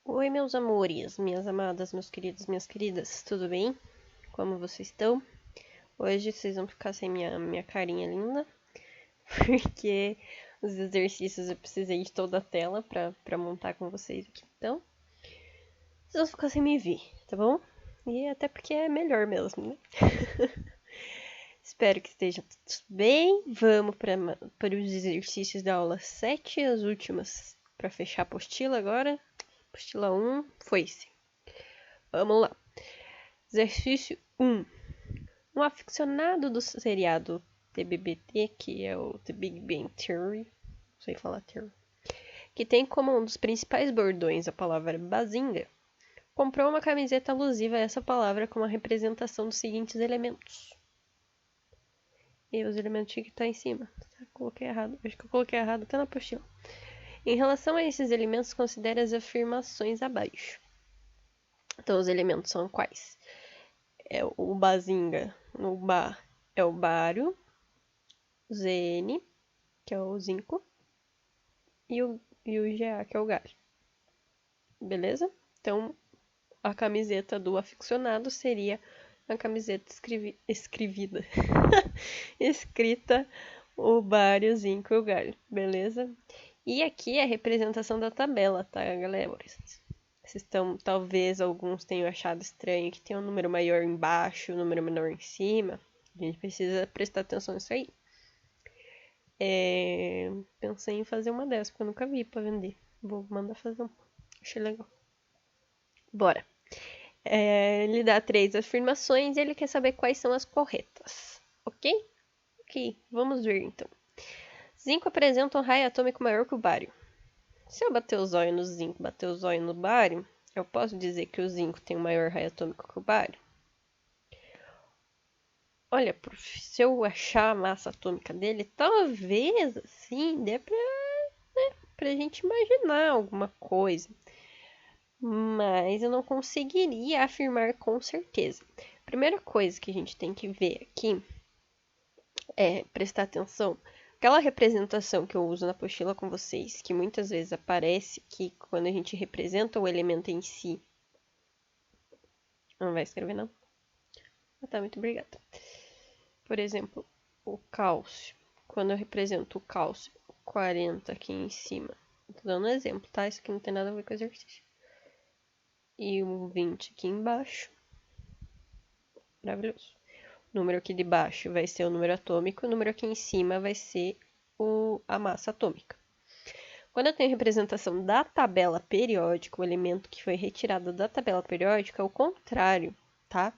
Oi, meus amores, minhas amadas, meus queridos, minhas queridas, tudo bem? Como vocês estão? Hoje vocês vão ficar sem minha carinha linda, porque os exercícios eu precisei de toda a tela pra montar com vocês aqui. Então, vocês vão ficar sem me ver, tá bom? E até porque é melhor mesmo, né? Espero que estejam todos bem. Vamos para os exercícios da aula 7, as últimas, para fechar a apostila agora. Apostila 1, foi-se. Vamos lá. Exercício 1. Um aficionado do seriado TBBT, que é o The Big Bang Theory, não sei falar theory, que tem como um dos principais bordões a palavra bazinga, comprou uma camiseta alusiva a essa palavra com a representação dos seguintes elementos. E os elementos tinham que estar em cima. Coloquei errado. Acho que eu coloquei errado até na apostila. Em relação a esses elementos, considere as afirmações abaixo. Então, os elementos são quais? É o bazinga, no ba é o bário, Zn, que é o zinco, e o Ga, que é o galho. Beleza? Então, a camiseta do aficionado seria a camiseta escrita o bário, o zinco e o galho. Beleza? E aqui é a representação da tabela, tá, galera? Vocês estão, talvez alguns tenham achado estranho que tem um número maior embaixo, um número menor em cima. A gente precisa prestar atenção nisso aí. Pensei em fazer uma dessas, porque eu nunca vi pra vender. Vou mandar fazer uma. Achei legal. Bora. Ele dá 3 afirmações e ele quer saber quais são as corretas. Ok? Ok, vamos ver então. Zinco apresenta um raio atômico maior que o bário. Se eu bater o zóio no zinco e bater o zóio no bário, eu posso dizer que o zinco tem um maior raio atômico que o bário? Olha, prof, se eu achar a massa atômica dele, talvez, assim, dê pra gente imaginar alguma coisa. Mas eu não conseguiria afirmar com certeza. Primeira coisa que a gente tem que ver aqui é prestar atenção. Aquela representação que eu uso na apostila com vocês, que muitas vezes aparece que quando a gente representa o elemento em si. Não vai escrever, não? Ah, tá, muito obrigada. Por exemplo, o cálcio. Quando eu represento o cálcio 40 aqui em cima. Tô dando um exemplo, tá? Isso aqui não tem nada a ver com exercício. E o 20 aqui embaixo. Maravilhoso. O número aqui de baixo vai ser o número atômico, o número aqui em cima vai ser a massa atômica. Quando eu tenho representação da tabela periódica, o elemento que foi retirado da tabela periódica é o contrário, tá?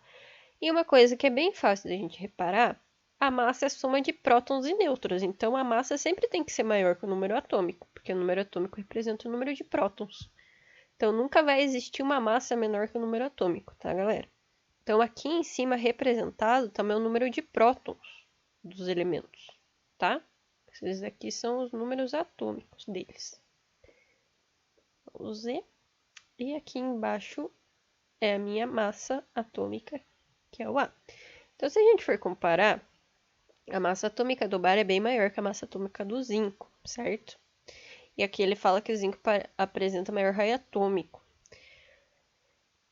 E uma coisa que é bem fácil da gente reparar, a massa é a soma de prótons e nêutrons, então a massa sempre tem que ser maior que o número atômico, porque o número atômico representa o número de prótons. Então nunca vai existir uma massa menor que o número atômico, tá, galera? Então, aqui em cima representado também é o número de prótons dos elementos, tá? Esses aqui são os números atômicos deles. O Z. E aqui embaixo é a minha massa atômica, que é o A. Então, se a gente for comparar, a massa atômica do bário é bem maior que a massa atômica do zinco, certo? E aqui ele fala que o zinco apresenta maior raio atômico.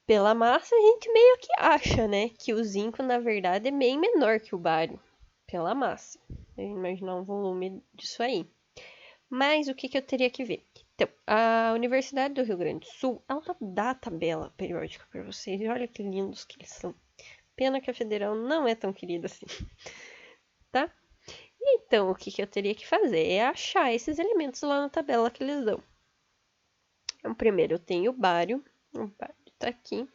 Pela massa, a gente meio que acha, né, que o zinco, na verdade, é bem menor que o bário, pela massa. Imaginar um volume disso aí. Mas o que eu teria que ver? Então, a Universidade do Rio Grande do Sul, ela dá a tabela periódica para vocês. E olha que lindos que eles são. Pena que a Federal não é tão querida assim, tá? Então, o que eu teria que fazer é achar esses elementos lá na tabela que eles dão. Então, primeiro eu tenho o bário tá aqui.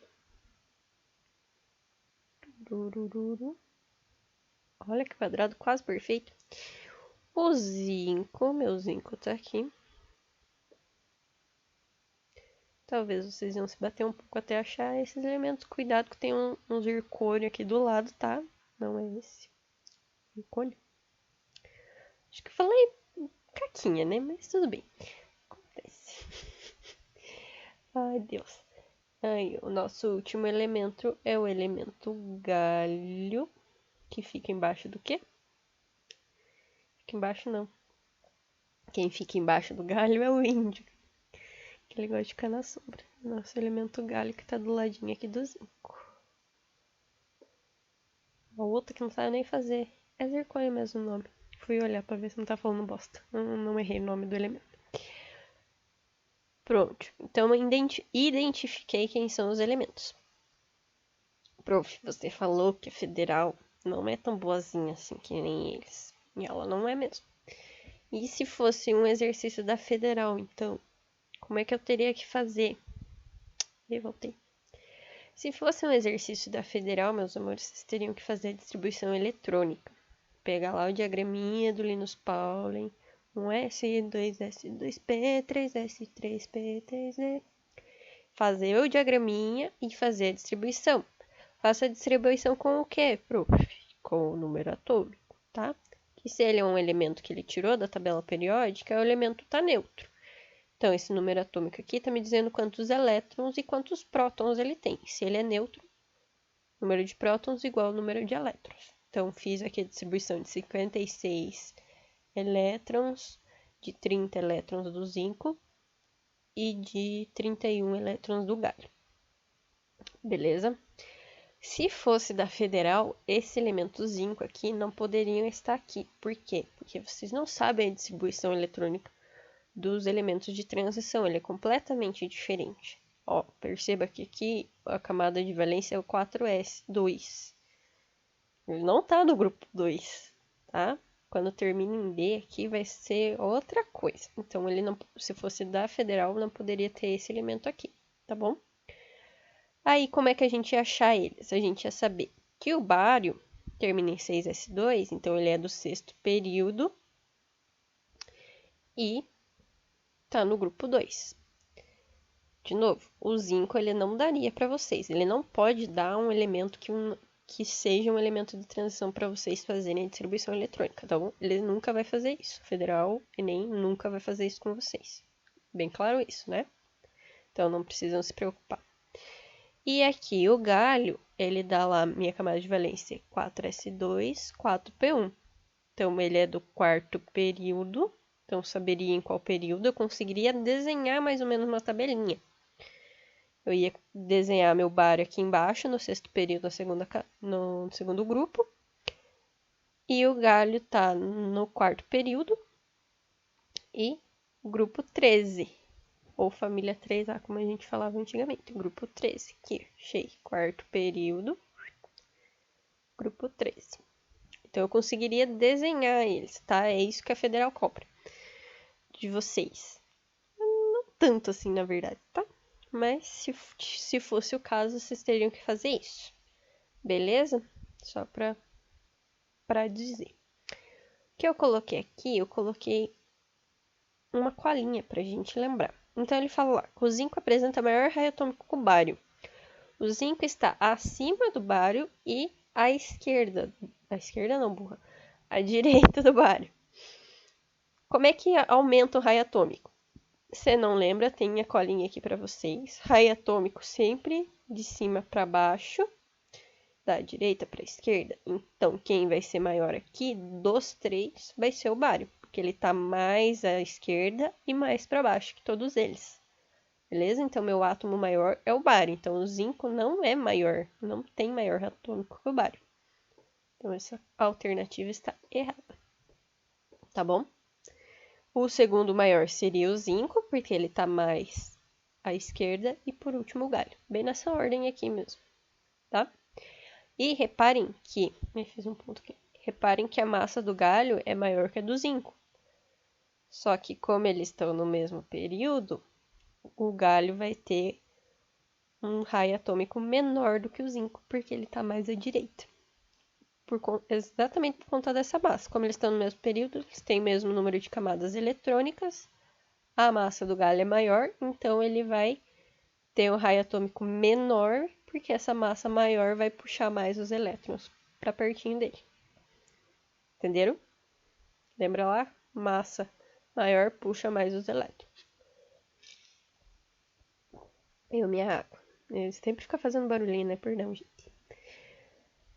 Olha que quadrado quase perfeito. O zinco, meu zinco tá aqui. Talvez vocês iam se bater um pouco até achar esses elementos. Cuidado que tem um zircônio aqui do lado, tá? Não é esse. Zircônio. Acho que eu falei caquinha, né? Mas tudo bem. Acontece. Ai, Deus. Aí, o nosso último elemento é o elemento galho, que fica embaixo do quê? Fica embaixo não. Quem fica embaixo do galho é o índio. ele gosta de ficar na sombra. Nosso elemento galho que tá do ladinho aqui do zinco. A outra que não sabe nem fazer. É zircônio mesmo o nome. Fui olhar pra ver se não tá falando bosta. Não errei o nome do elemento. Pronto. Então, identifiquei quem são os elementos. Prof, você falou que a federal não é tão boazinha assim que nem eles. E ela não é mesmo. E se fosse um exercício da federal, então? Como é que eu teria que fazer? E voltei. Se fosse um exercício da federal, meus amores, vocês teriam que fazer a distribuição eletrônica. Pegar lá o diagraminha do Linus Pauling. 1S, 2S2P, 3S3P, 3E. Fazer o diagraminha e fazer a distribuição. Faça a distribuição com o quê, prof? Com o número atômico, tá? Que se ele é um elemento que ele tirou da tabela periódica, o elemento está neutro. Então, esse número atômico aqui está me dizendo quantos elétrons e quantos prótons ele tem. Se ele é neutro, número de prótons igual ao número de elétrons. Então, fiz aqui a distribuição de 56 elétrons, de 30 elétrons do zinco e de 31 elétrons do galho. Beleza? Se fosse da federal, esse elemento zinco aqui não poderiam estar aqui. Por quê? Porque vocês não sabem a distribuição eletrônica dos elementos de transição, ele é completamente diferente. Ó, perceba que aqui a camada de valência é o 4s2. Ele não tá no grupo 2, tá? Quando termina em D aqui vai ser outra coisa. Então, ele não, se fosse da federal, não poderia ter esse elemento aqui, tá bom? Aí, como é que a gente ia achar eles? A gente ia saber que o bário termina em 6s2, então ele é do sexto período e tá no grupo 2. De novo, o zinco ele não daria para vocês. Ele não pode dar um elemento que seja um elemento de transição para vocês fazerem a distribuição eletrônica, tá bom? Ele nunca vai fazer isso. O Federal Enem nunca vai fazer isso com vocês. Bem claro isso, né? Então, não precisam se preocupar. E aqui o galho, ele dá lá minha camada de valência 4s2, 4p1. Então, ele é do quarto período. Então, saberia em qual período eu conseguiria desenhar mais ou menos uma tabelinha. Eu ia desenhar meu bário aqui embaixo, no sexto período, no segundo grupo. E o galho tá no quarto período. E grupo 13. Ou família 3A, como a gente falava antigamente. Grupo 13. Aqui, achei. Quarto período. Grupo 13. Então, eu conseguiria desenhar eles, tá? É isso que a Federal cobra de vocês. Não tanto assim, na verdade, tá? Mas se fosse o caso, vocês teriam que fazer isso. Beleza? Só pra dizer. O que eu coloquei aqui, eu coloquei uma colinha pra gente lembrar. Então, ele fala lá, que o zinco apresenta maior raio atômico que o bário. O zinco está acima do bário e à esquerda não, burra. À direita do bário. Como é que aumenta o raio atômico? Se não lembra, tem a colinha aqui para vocês. Raio atômico sempre de cima para baixo, da direita para a esquerda. Então, quem vai ser maior aqui dos três vai ser o bário, porque ele está mais à esquerda e mais para baixo que todos eles. Beleza? Então, meu átomo maior é o bário. Então, o zinco não é maior, não tem maior atômico que o bário. Então, essa alternativa está errada. Tá bom? O segundo maior seria o zinco, porque ele está mais à esquerda. E por último, o galho. Bem nessa ordem aqui mesmo, tá? E reparem que... Eu fiz um ponto aqui. Reparem que a massa do galho é maior que a do zinco. Só que como eles estão no mesmo período, o galho vai ter um raio atômico menor do que o zinco, porque ele está mais à direita. Exatamente por conta dessa massa. Como eles estão no mesmo período, eles têm o mesmo número de camadas eletrônicas, a massa do galho é maior, então ele vai ter um raio atômico menor, porque essa massa maior vai puxar mais os elétrons para pertinho dele. Entenderam? Lembra lá? Massa maior puxa mais os elétrons. Minha água. Eu sempre fica fazendo barulhinho, né? Perdão, gente.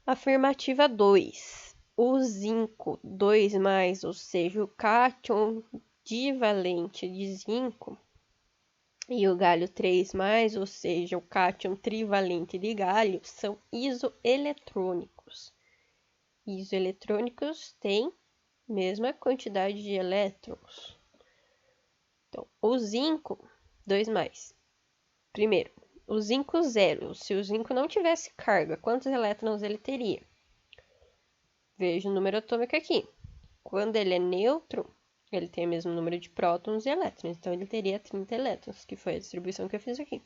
Afirmativa 2. O zinco 2+, ou seja, o cátion divalente de zinco, e o galho 3+, ou seja, o cátion trivalente de galho, são isoeletrônicos. Isoeletrônicos têm mesma quantidade de elétrons. Então, o zinco, 2+. Primeiro, o zinco 0. Se o zinco não tivesse carga, quantos elétrons ele teria? Veja o número atômico aqui. Quando ele é neutro, ele tem o mesmo número de prótons e elétrons. Então, ele teria 30 elétrons, que foi a distribuição que eu fiz aqui.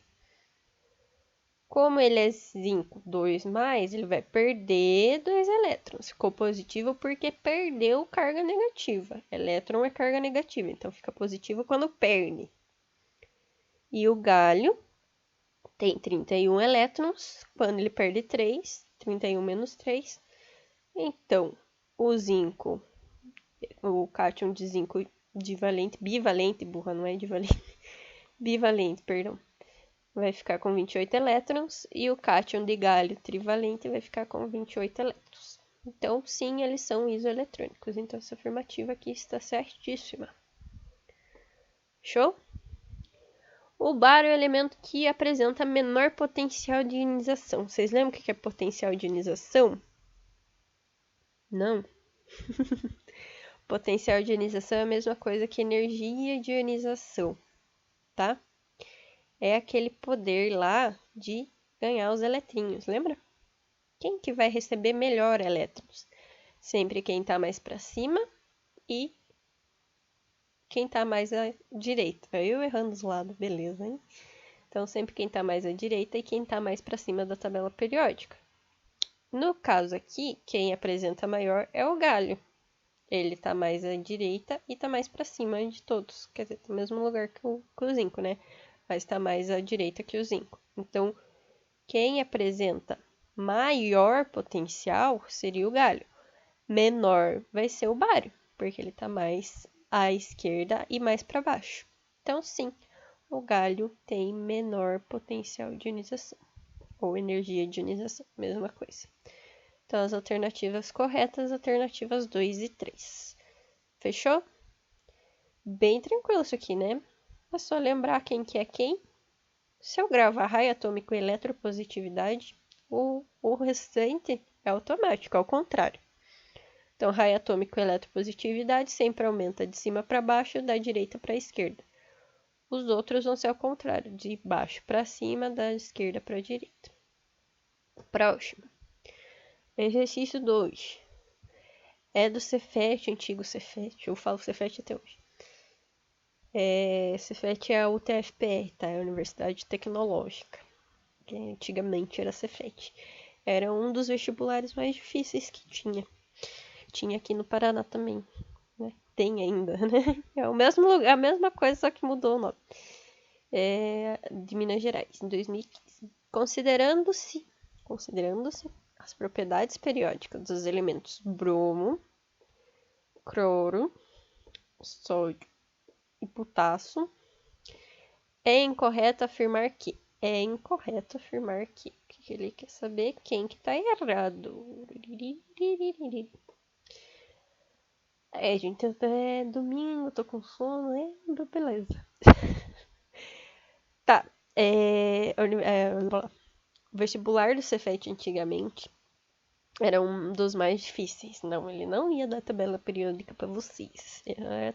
Como ele é zinco 2+, ele vai perder 2 elétrons. Ficou positivo porque perdeu carga negativa. Elétron é carga negativa, então fica positivo quando perde. E o galho tem 31 elétrons, quando ele perde 3, 31 menos 3. Então, o zinco, o cátion de zinco bivalente, burra, não é divalente, bivalente, perdão, vai ficar com 28 elétrons e o cátion de galho trivalente vai ficar com 28 elétrons. Então, sim, eles são isoeletrônicos. Então, essa afirmativa aqui está certíssima. Show? O bário é o elemento que apresenta menor potencial de ionização. Vocês lembram o que é potencial de ionização? Não. Potencial de ionização é a mesma coisa que energia de ionização, tá? É aquele poder lá de ganhar os eletrinhos, lembra? Quem que vai receber melhor elétrons? Sempre quem está mais para cima e quem está mais à direita. Eu errando os lados, beleza, hein? Então, sempre quem está mais à direita e quem está mais para cima da tabela periódica. No caso aqui, quem apresenta maior é o galho. Ele está mais à direita e está mais para cima de todos. Quer dizer, no mesmo lugar que o zinco, né? Mas está mais à direita que o zinco. Então, quem apresenta maior potencial seria o galho. Menor vai ser o bário, porque ele está mais à esquerda e mais para baixo. Então, sim, o galho tem menor potencial de ionização, ou energia de ionização, mesma coisa. Então, as alternativas corretas, alternativas 2 e 3. Fechou? Bem tranquilo isso aqui, né? É só lembrar quem que é quem. Se eu gravar raio atômico e eletropositividade, o restante é automático, ao contrário. Então, raio atômico e eletropositividade sempre aumenta de cima para baixo, da direita para a esquerda. Os outros vão ser ao contrário, de baixo para cima, da esquerda para a direita. Próximo. Exercício 2. É do Cefet, antigo Cefet. Eu falo Cefet até hoje. Cefet é a UTFPR, tá? É a Universidade Tecnológica. Que antigamente era Cefet. Era um dos vestibulares mais difíceis que tinha. Tinha aqui no Paraná também. Né? Tem ainda, né? É o mesmo lugar, a mesma coisa, só que mudou o nome. De Minas Gerais, em 2015. Considerando-se as propriedades periódicas dos elementos bromo, cloro, sódio e potássio, é incorreto afirmar que. É incorreto afirmar que. O que ele quer saber? Quem que tá errado? Gente, é domingo, tô com sono, beleza. Tá, o vestibular do Cefet antigamente era um dos mais difíceis. Não, ele não ia dar tabela periódica para vocês. Era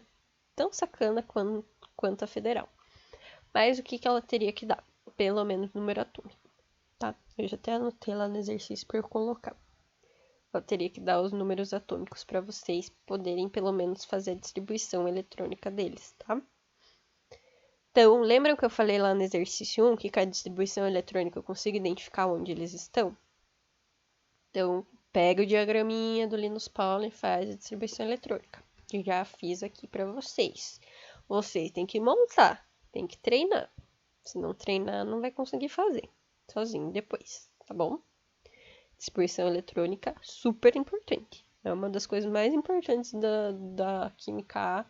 tão sacana quanto a federal. Mas o que ela teria que dar? Pelo menos número atômico, tá? Eu já até anotei lá no exercício para eu colocar. Ela teria que dar os números atômicos para vocês poderem pelo menos fazer a distribuição eletrônica deles, tá? Então, lembram que eu falei lá no exercício 1 que com a distribuição eletrônica eu consigo identificar onde eles estão? Então, pega o diagraminha do Linus Pauling e faz a distribuição eletrônica. Eu já fiz aqui para vocês. Vocês têm que montar, tem que treinar. Se não treinar, não vai conseguir fazer sozinho depois, tá bom? Distribuição eletrônica, super importante. É uma das coisas mais importantes da Química A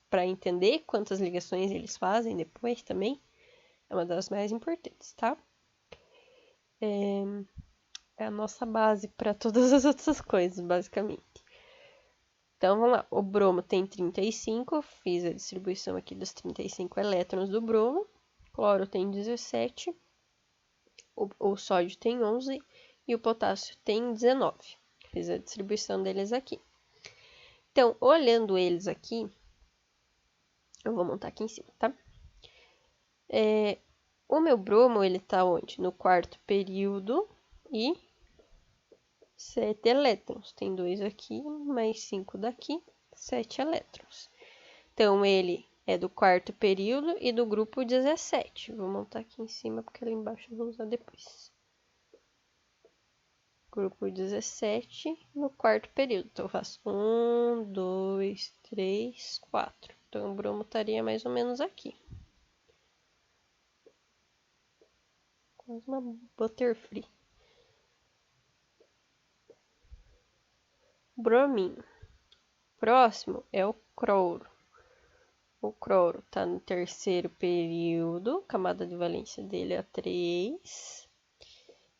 para entender quantas ligações eles fazem depois também. É uma das mais importantes, tá? É a nossa base para todas as outras coisas, basicamente. Então, vamos lá. O bromo tem 35, fiz a distribuição aqui dos 35 elétrons do bromo. O cloro tem 17, o sódio tem 11 e o potássio tem 19. Fiz a distribuição deles aqui. Então, olhando eles aqui, eu vou montar aqui em cima, tá? O meu bromo, ele tá onde? No quarto período e 7 elétrons. Tem 2 aqui, mais 5 daqui, 7 elétrons. Então, ele é do quarto período e do grupo 17. Vou montar aqui em cima, porque ali embaixo eu vou usar depois. Grupo 17 no quarto período. Então, eu faço 1, 2, 3, 4. Então, o bromo estaria mais ou menos aqui. Quase uma butterfree. Brominho. Próximo é o cloro. O cloro está no terceiro período, camada de valência dele é 3.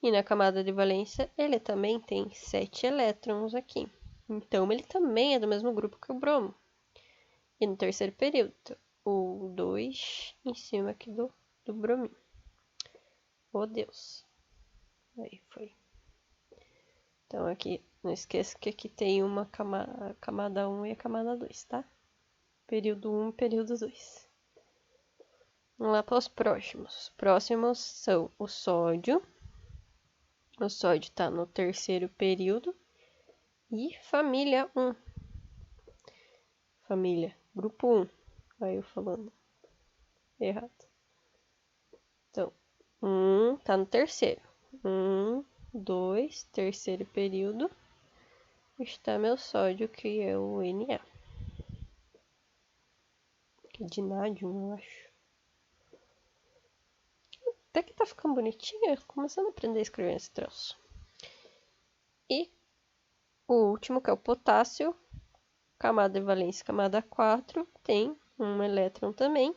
E na camada de valência ele também tem 7 elétrons aqui. Então, ele também é do mesmo grupo que o bromo. E no terceiro período, o 2 em cima aqui do brominho. Oh, Deus. Aí foi. Então, aqui, não esqueça que aqui tem uma camada 1 e a camada 2, tá? Período 1 e período 2. Vamos lá para os próximos. Os próximos são o sódio. O sódio está no terceiro período. E família 1. Família, grupo 1. Aí eu falando errado. Então, 1 está no terceiro. 1, 2, terceiro período. Está meu sódio, que é o Na. Que é de nádio, eu acho. Até que tá ficando bonitinha, começando a aprender a escrever esse troço. E o último, que é o potássio, camada de valência, camada 4, tem um elétron também.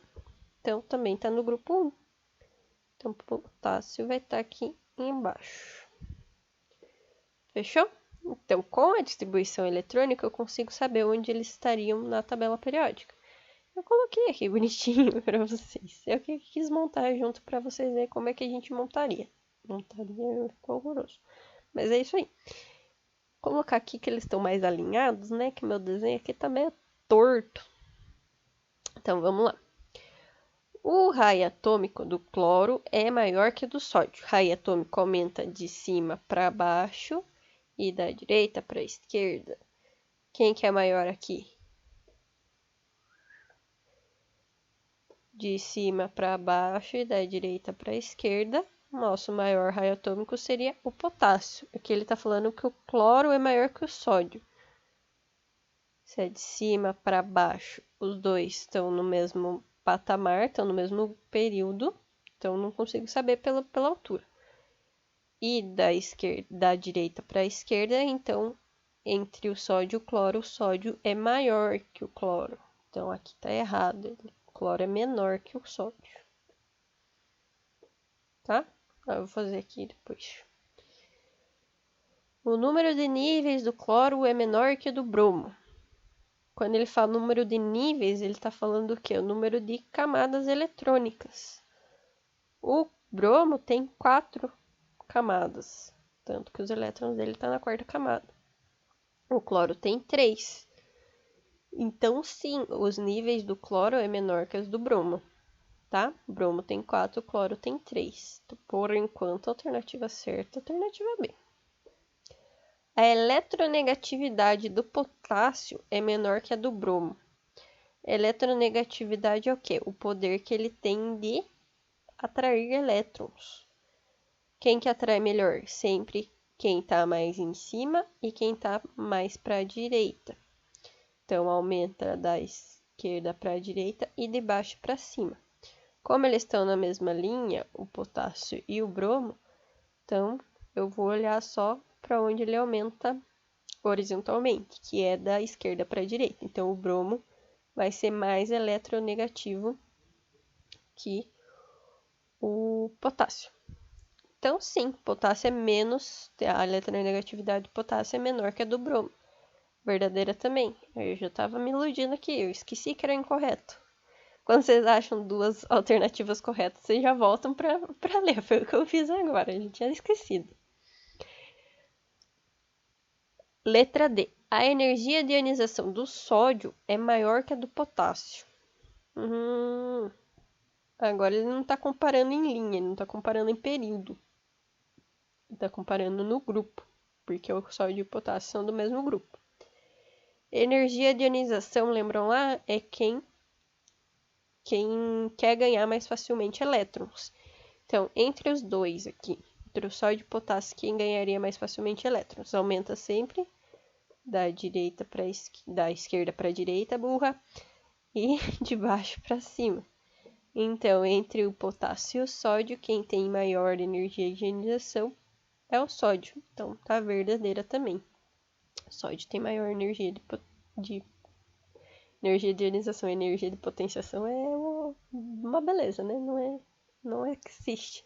Então, também está no grupo 1. Então, o potássio vai estar aqui embaixo. Fechou? Então, com a distribuição eletrônica, eu consigo saber onde eles estariam na tabela periódica. Eu coloquei aqui bonitinho para vocês. Eu que quis montar junto para vocês verem como é que a gente montaria. Montaria ficou horroroso. Mas é isso aí. Vou colocar aqui que eles estão mais alinhados, né? Que meu desenho aqui tá meio torto. Então, vamos lá. O raio atômico do cloro é maior que o do sódio. O raio atômico aumenta de cima para baixo e da direita para a esquerda. Quem que é maior aqui? De cima para baixo e da direita para a esquerda. Nosso maior raio atômico seria o potássio. Aqui ele está falando que o cloro é maior que o sódio. Se é de cima para baixo, os dois estão no mesmo patamar, estão no mesmo período. Então, não consigo saber pela altura. E da direita para a esquerda, então, entre o sódio e o sódio é maior que o cloro. Então, aqui está errado. O cloro é menor que o sódio. Tá? Eu vou fazer aqui depois. O número de níveis do cloro é menor que o do bromo. Quando ele fala número de níveis, ele está falando o quê? O número de camadas eletrônicas. O bromo tem 4 camadas, tanto que os elétrons dele estão na quarta camada. O cloro tem 3. Então, sim, os níveis do cloro é menor que os do bromo, tá? O bromo tem 4, o cloro tem 3. Então, por enquanto, alternativa certa, alternativa B. A eletronegatividade do potássio é menor que a do bromo. Eletronegatividade é o quê? O poder que ele tem de atrair elétrons. Quem que atrai melhor? Sempre quem está mais em cima e quem está mais para a direita. Então, aumenta da esquerda para a direita e de baixo para cima. Como eles estão na mesma linha, o potássio e o bromo, então eu vou olhar só para onde ele aumenta horizontalmente, que é da esquerda para a direita. Então, o bromo vai ser mais eletronegativo que o potássio. Então, sim, potássio é menos, a eletronegatividade do potássio é menor que a do bromo. Verdadeira também. Eu já tava me iludindo aqui, eu esqueci que era incorreto. Quando vocês acham duas alternativas corretas, vocês já voltam pra ler. Foi o que eu fiz agora, eu já tinha esquecido. Letra D. A energia de ionização do sódio é maior que a do potássio. Agora ele não está comparando em linha, ele não está comparando em período. Ele está comparando no grupo, porque o sódio e o potássio são do mesmo grupo. Energia de ionização, lembram lá, é quem quer ganhar mais facilmente elétrons. Então, entre os dois aqui, entre o sódio e o potássio, quem ganharia mais facilmente elétrons? Aumenta sempre da esquerda para a direita, burra, e de baixo para cima. Então, entre o potássio e o sódio, quem tem maior energia de ionização é o sódio. Então, tá verdadeira também. O sódio tem maior energia de ionização. Energia de potenciação é uma beleza, né? Não existe.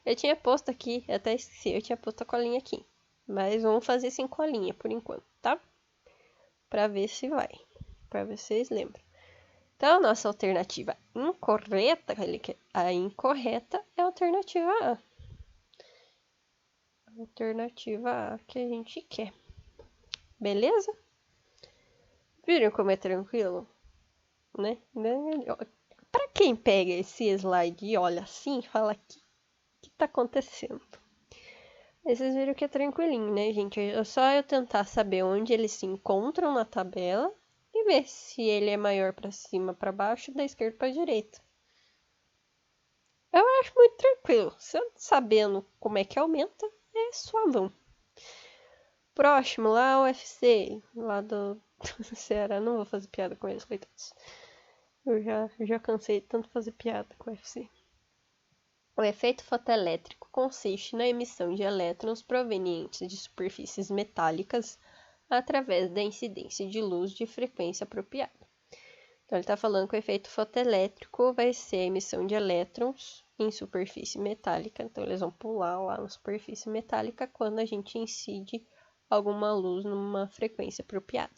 Eu tinha posto aqui, até esqueci, eu tinha posto a colinha aqui. Mas vamos fazer sem colinha por enquanto, tá? Pra ver se vai. Pra ver se vocês lembram. Então, a nossa alternativa incorreta, a incorreta é a alternativa A. A alternativa A que a gente quer. Beleza? Viram como é tranquilo? Né? Pra quem pega esse slide e olha assim, fala, o que tá acontecendo? Aí vocês viram que é tranquilinho, né, gente? É só eu tentar saber onde eles se encontram na tabela e ver se ele é maior para cima, para baixo, da esquerda para direita. Eu acho muito tranquilo. Sabendo como é que aumenta, é suavão. Próximo, lá o UFC, lá do Ceará. Não vou fazer piada com eles, coitados. Eu já cansei de tanto fazer piada com o UFC. O efeito fotoelétrico consiste na emissão de elétrons provenientes de superfícies metálicas através da incidência de luz de frequência apropriada. Então, ele está falando que o efeito fotoelétrico vai ser a emissão de elétrons em superfície metálica. Então, eles vão pular lá na superfície metálica quando a gente incide alguma luz numa frequência apropriada.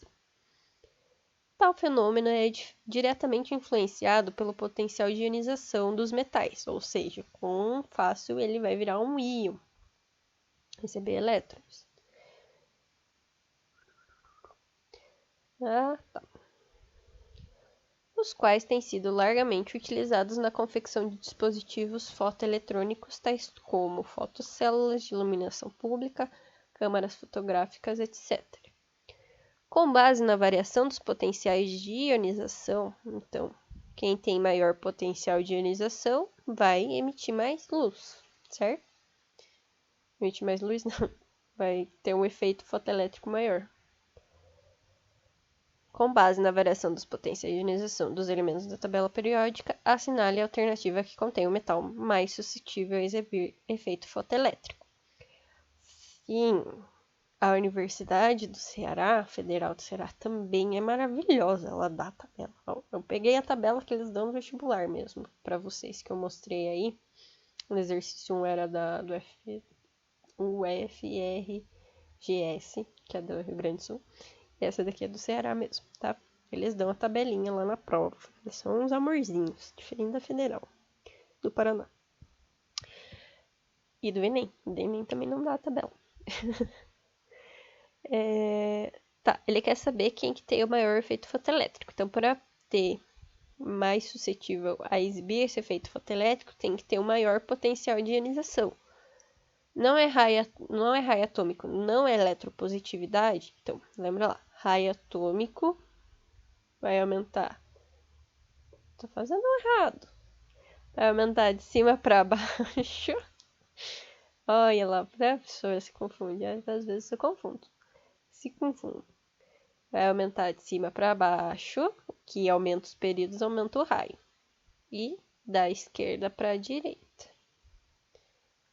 Tal fenômeno é diretamente influenciado pelo potencial de ionização dos metais, ou seja, quão fácil ele vai virar um íon, receber elétrons. Tá. Os quais têm sido largamente utilizados na confecção de dispositivos fotoeletrônicos, tais como fotocélulas de iluminação pública, câmaras fotográficas, etc. Com base na variação dos potenciais de ionização, então, quem tem maior potencial de ionização vai emitir mais luz, certo? Emitir mais luz não, vai ter um efeito fotoelétrico maior. Com base na variação dos potenciais de ionização dos elementos da tabela periódica, assinale a alternativa que contém o metal mais suscetível a exibir efeito fotoelétrico. Sim, a Universidade do Ceará, Federal do Ceará, também é maravilhosa. Ela dá a tabela. Eu peguei a tabela que eles dão no vestibular mesmo, para vocês, que eu mostrei aí. O exercício 1 era do UFRGS, que é do Rio Grande do Sul. E essa daqui é do Ceará mesmo, tá? Eles dão a tabelinha lá na prova. Eles são uns amorzinhos, diferente da Federal, do Paraná. E do Enem. Do Enem também não dá a tabela. Tá, ele quer saber quem que tem o maior efeito fotoelétrico. Então, para ter mais suscetível a exibir esse efeito fotoelétrico, tem que ter o maior potencial de ionização. Não é raio atômico, não é eletropositividade. Então, lembra lá, raio atômico vai aumentar. Tô fazendo errado. Vai aumentar de cima para baixo. Olha lá, a professora se confunde. Às vezes eu confundo. Se confundo. Vai aumentar de cima para baixo, que aumenta os períodos, aumenta o raio. E da esquerda para a direita.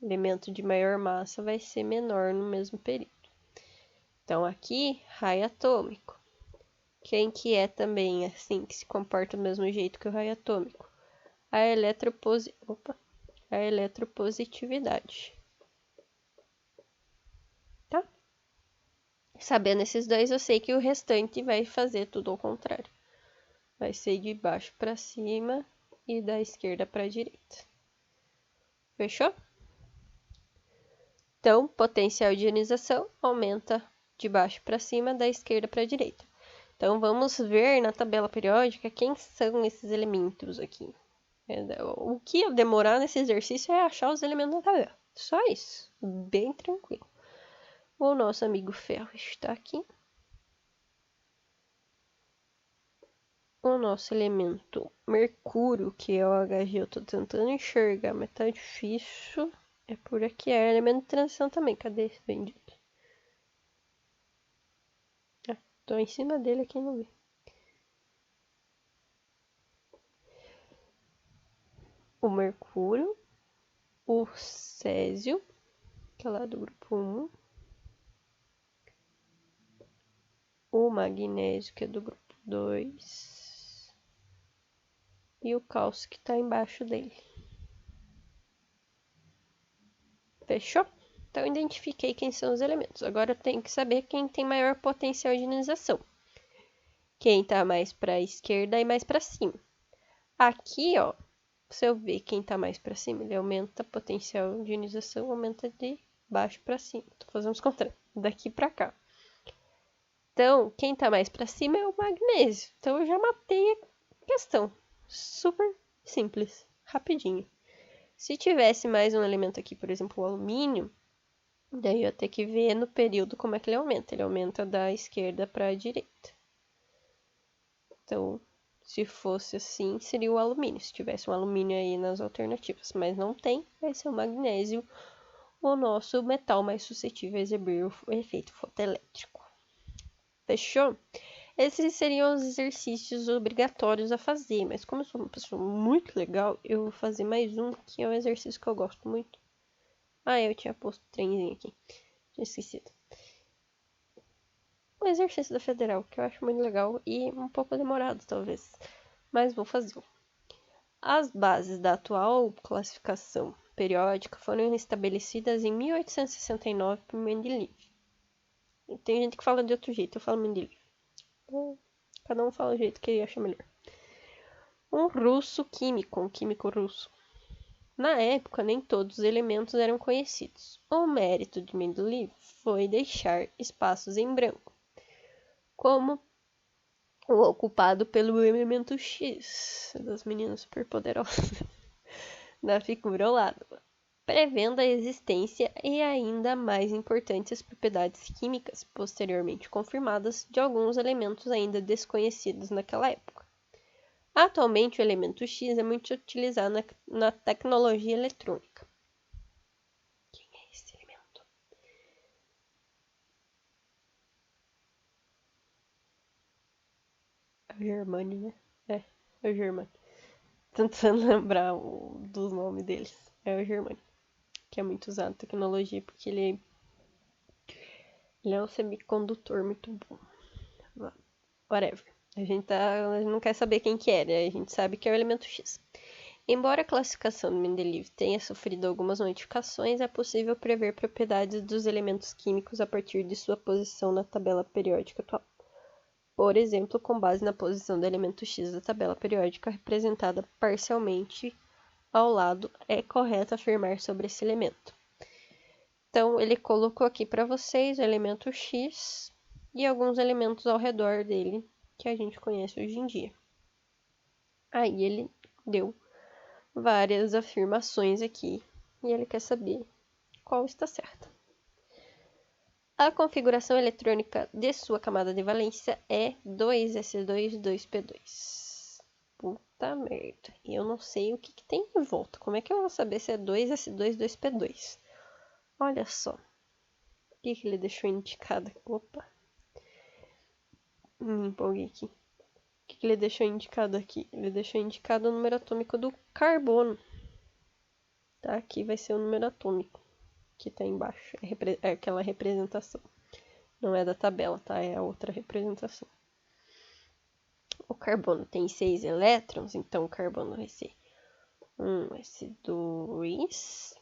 O elemento de maior massa vai ser menor no mesmo período. Então, aqui, raio atômico. Quem que é também assim, que se comporta do mesmo jeito que o raio atômico? A eletropositividade. Tá? Sabendo esses dois, eu sei que o restante vai fazer tudo ao contrário. Vai ser de baixo para cima e da esquerda para a direita. Fechou? Então, potencial de ionização aumenta de baixo para cima, da esquerda para a direita. Então, vamos ver na tabela periódica quem são esses elementos aqui. O que eu demorar nesse exercício é achar os elementos da tabela. Só isso. Bem tranquilo. O nosso amigo ferro está aqui. O nosso elemento mercúrio, que é o Hg, eu estou tentando enxergar, mas tá difícil. É por aqui, é elemento de transição também. Cadê esse bendito? Ah, tô em cima dele aqui, não vi. O mercúrio, o césio, que é lá do grupo 1, o magnésio, que é do grupo 2, e o cálcio, que está embaixo dele. Fechou? Então, identifiquei quem são os elementos. Agora, eu tenho que saber quem tem maior potencial de ionização. Quem está mais para a esquerda e mais para cima. Aqui, ó, se eu ver quem está mais para cima, ele aumenta a potencial de ionização, aumenta de baixo para cima. Tô fazendo os contrários, daqui para cá. Então, quem está mais para cima é o magnésio. Então, eu já matei a questão. Super simples, rapidinho. Se tivesse mais um elemento aqui, por exemplo, o alumínio, daí eu ia ter que ver no período como é que ele aumenta. Ele aumenta da esquerda para a direita. Então, se fosse assim, seria o alumínio. Se tivesse um alumínio aí nas alternativas, mas não tem, vai ser o magnésio, o nosso metal mais suscetível a exibir o efeito fotoelétrico. Fechou? Esses seriam os exercícios obrigatórios a fazer, mas como eu sou uma pessoa muito legal, eu vou fazer mais um, que é um exercício que eu gosto muito. Ah, eu tinha posto o trenzinho aqui. Tinha esquecido. O exercício da Federal, que eu acho muito legal e um pouco demorado, talvez. Mas vou fazê-lo. As bases da atual classificação periódica foram estabelecidas em 1869 por Mendeleev. Tem gente que fala de outro jeito, eu falo Mendeleev. Cada um fala o jeito que acha melhor. Um russo químico, um químico russo. Na época, nem todos os elementos eram conhecidos. O mérito de Mendeleev foi deixar espaços em branco, como o ocupado pelo elemento X, das meninas superpoderosas, da figura ao lado, prevendo a existência e ainda mais importantes propriedades químicas posteriormente confirmadas de alguns elementos ainda desconhecidos naquela época. Atualmente, o elemento X é muito utilizado na tecnologia eletrônica. Quem é esse elemento? É o germânio, né? É o germânio. Tentando lembrar dos nomes deles. É o germânio, que é muito usado na tecnologia porque ele é um semicondutor muito bom. Whatever. A gente não quer saber quem que é, né? A gente sabe que é o elemento X. Embora a classificação do Mendeleev tenha sofrido algumas modificações, é possível prever propriedades dos elementos químicos a partir de sua posição na tabela periódica atual. Por exemplo, com base na posição do elemento X da tabela periódica representada parcialmente ao lado, é correto afirmar sobre esse elemento. Então, ele colocou aqui para vocês o elemento X e alguns elementos ao redor dele que a gente conhece hoje em dia. Aí ele deu várias afirmações aqui e ele quer saber qual está certa. A configuração eletrônica de sua camada de valência é 2s2, 2p2. Puta merda. E eu não sei o que tem em volta. Como é que eu vou saber se é 2s2, 2p2? Olha só. O que ele deixou indicado? Opa. Me empolguei aqui. O que ele deixou indicado aqui? Ele deixou indicado o número atômico do carbono. Tá? Aqui vai ser o número atômico que tá embaixo. É aquela representação. Não é da tabela, tá? É a outra representação. O carbono tem 6 elétrons, então o carbono vai ser 1s2.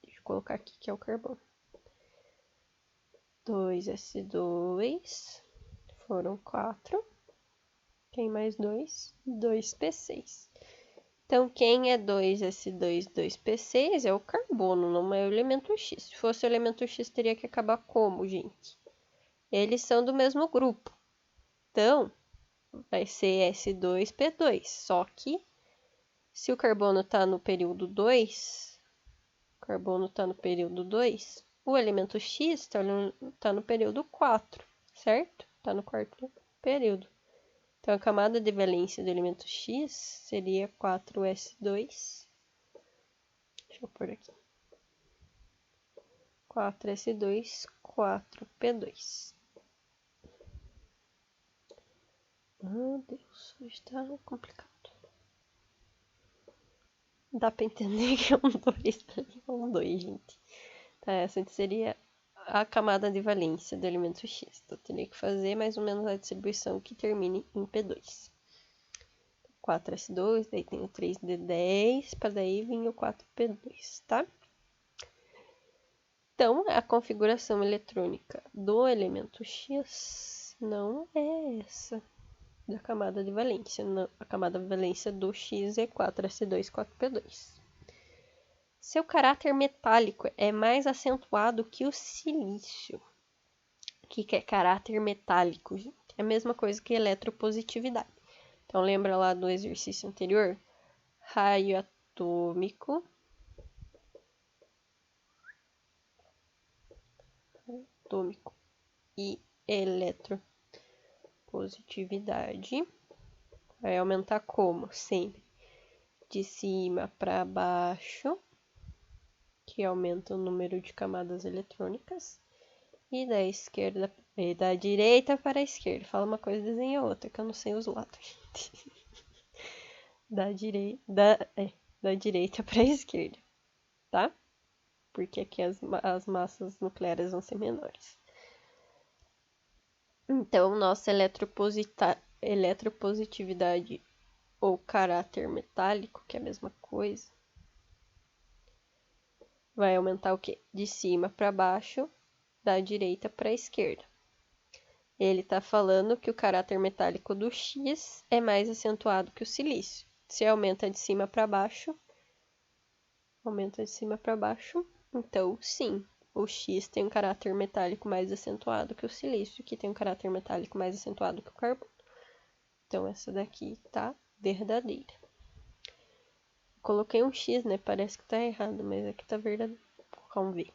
Deixa eu colocar aqui que é o carbono. 2s2, foram 4. Tem mais 2, 2p6. Então, quem é 2s2, 2p6 é o carbono, não é o elemento X. Se fosse o elemento X, teria que acabar como, gente? Eles são do mesmo grupo. Então, vai ser S2P2. Só que, se o carbono está no período 2, o elemento X está no período 4, certo? Está no quarto período. Então, a camada de valência do elemento X seria 4s2. Deixa eu pôr aqui. 4s2, 4p2. Meu Deus, hoje tá complicado. Dá pra entender que é um 2, é um 2, gente. Tá, essa seria a camada de valência do elemento X. Então, eu teria que fazer mais ou menos a distribuição que termine em P2. 4s2, daí tem o 3d10, para daí vir o 4p2, tá? Então, a configuração eletrônica do elemento X não é essa da camada de valência. Não, a camada de valência do X é 4s2, 4p2. Seu caráter metálico é mais acentuado que o silício. O que é caráter metálico, gente? É a mesma coisa que eletropositividade. Então, lembra lá do exercício anterior? Raio atômico. E eletropositividade. Vai aumentar como? Sempre de cima para baixo, que aumenta o número de camadas eletrônicas. E da esquerda, e da direita para a esquerda. Fala uma coisa, desenha outra, que eu não sei os lados, gente. Da direita para a esquerda, tá? Porque aqui as massas nucleares vão ser menores. Então, nossa eletropositividade ou caráter metálico, que é a mesma coisa, vai aumentar o quê? De cima para baixo, da direita para a esquerda. Ele está falando que o caráter metálico do X é mais acentuado que o silício. Se aumenta de cima para baixo, então sim, o X tem um caráter metálico mais acentuado que o silício, que tem um caráter metálico mais acentuado que o carbono. Então, essa daqui tá verdadeira. Coloquei um X, né? Parece que tá errado, mas aqui tá verdadeiro. Vamos ver.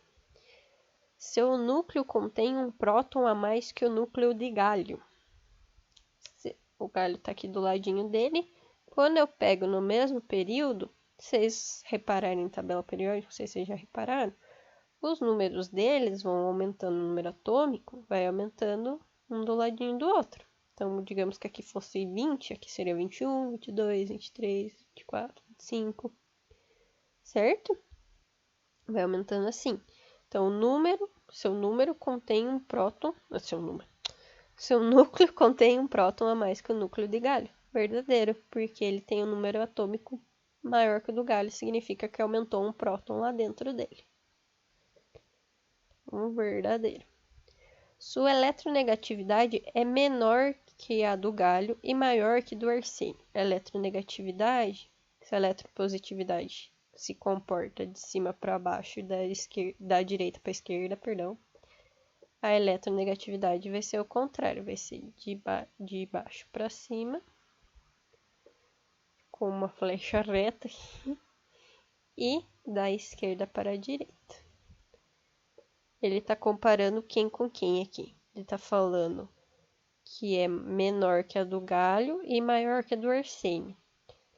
Seu núcleo contém um próton a mais que o núcleo de galho. O galho tá aqui do ladinho dele. Quando eu pego no mesmo período, vocês repararem em tabela periódica, não sei se vocês já repararam, os números deles vão aumentando o número atômico, vai aumentando um do ladinho do outro. Então, digamos que aqui fosse 20, aqui seria 21, 22, 23, 24, 25, certo? Vai aumentando assim. Então, seu número contém um próton, seu núcleo contém um próton a mais que o núcleo de galho. Verdadeiro, porque ele tem um número atômico maior que o do galho, significa que aumentou um próton lá dentro dele. Um verdadeiro. Sua eletronegatividade é menor que a do galho e maior que do arsênio. A eletronegatividade, se a eletropositividade se comporta de cima para baixo e da direita para a esquerda, perdão, a eletronegatividade vai ser o contrário, vai ser de baixo para cima, com uma flecha reta e da esquerda para a direita. Ele está comparando quem com quem aqui. Ele está falando que é menor que a do galho e maior que a do arsênio.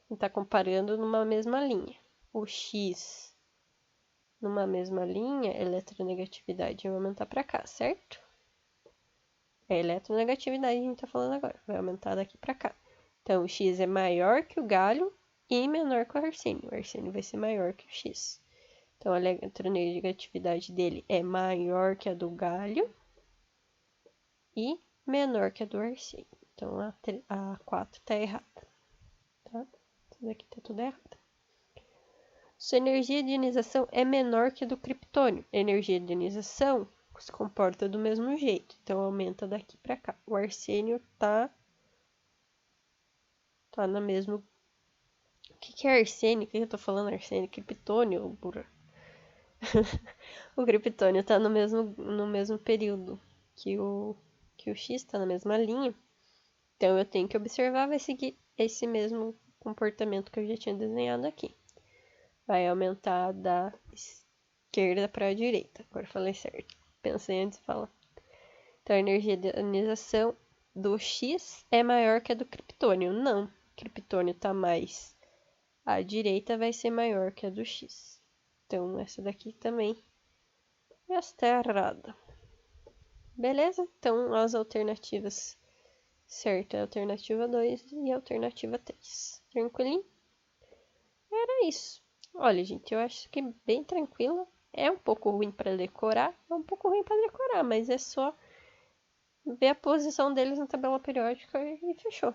Ele está comparando numa mesma linha. O X numa mesma linha, a eletronegatividade vai aumentar para cá, certo? É a eletronegatividade que a gente está falando agora. Vai aumentar daqui para cá. Então, o X é maior que o galho e menor que o arsênio. O arsênio vai ser maior que o X. Então, a eletronegatividade dele é maior que a do galho e menor que a do arsênio. Então, a 4 está errada. Tá? Isso daqui está tudo errado. Sua energia de ionização é menor que a do criptônio. Energia de ionização se comporta do mesmo jeito. Então, aumenta daqui para cá. O arsênio tá na mesma... O que é arsênio? O que eu tô falando? Arsênio? Criptônio, burra. O criptônio tá no mesmo período que o X, tá na mesma linha. Então, eu tenho que observar, vai seguir esse mesmo comportamento que eu já tinha desenhado aqui. Vai aumentar da esquerda para a direita. Agora falei certo. Pensei antes de falar. Então, a energia de ionização do X é maior que a do criptônio. Não. O criptônio está mais à direita, vai ser maior que a do X. Então, essa daqui também está errada. Beleza? Então, as alternativas certas é a alternativa 2 e a alternativa 3. Tranquilinho? Era isso. Olha, gente, eu acho que é bem tranquila. É um pouco ruim para decorar, mas é só ver a posição deles na tabela periódica e fechou,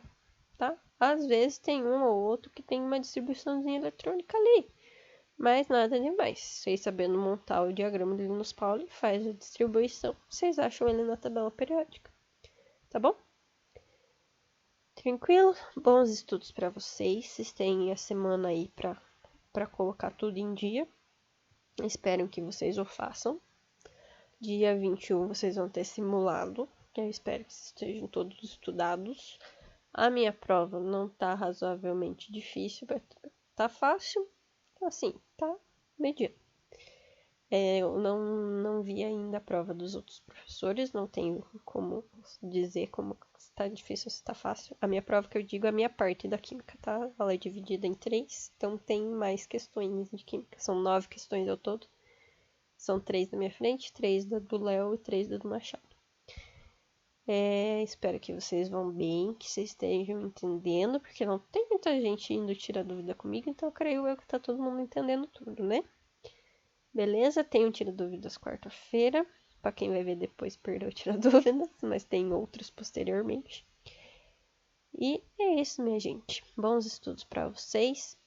tá? Às vezes tem um ou outro que tem uma distribuiçãozinha eletrônica ali, mas nada demais. Vocês sabendo montar o diagrama de Linus Pauling, faz a distribuição, vocês acham ele na tabela periódica, tá bom? Tranquilo? Bons estudos para vocês. Vocês têm a semana aí para colocar tudo em dia. Espero que vocês o façam. Dia 21 vocês vão ter simulado. Eu espero que estejam todos estudados. A minha prova não tá razoavelmente difícil, tá fácil. Assim, tá mediano. Eu não vi ainda a prova dos outros professores, não tenho como dizer como está difícil ou se está fácil. A minha prova que eu digo é a minha parte da química, tá? Ela é dividida em 3, então tem mais questões de química. São 9 questões ao todo. São 3 na minha frente, 3 da do Léo e 3 da do Machado. Espero que vocês vão bem, que vocês estejam entendendo, porque não tem muita gente indo tirar dúvida comigo, então creio eu que tá todo mundo entendendo tudo, né? Beleza? Tem um Tira Dúvidas quarta-feira. Para quem vai ver depois, perdeu Tira Dúvidas, mas tem outros posteriormente. E é isso, minha gente. Bons estudos para vocês.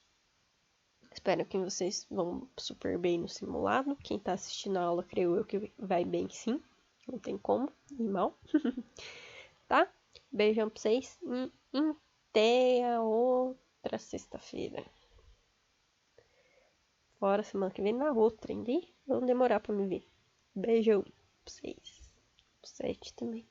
Espero que vocês vão super bem no simulado. Quem tá assistindo a aula, creio eu que vai bem sim. Não tem como ir mal. Tá? Beijão pra vocês e até a outra sexta-feira. Fora semana que vem na outra, hein? Vão demorar pra me ver. Beijão pra vocês. 7 também.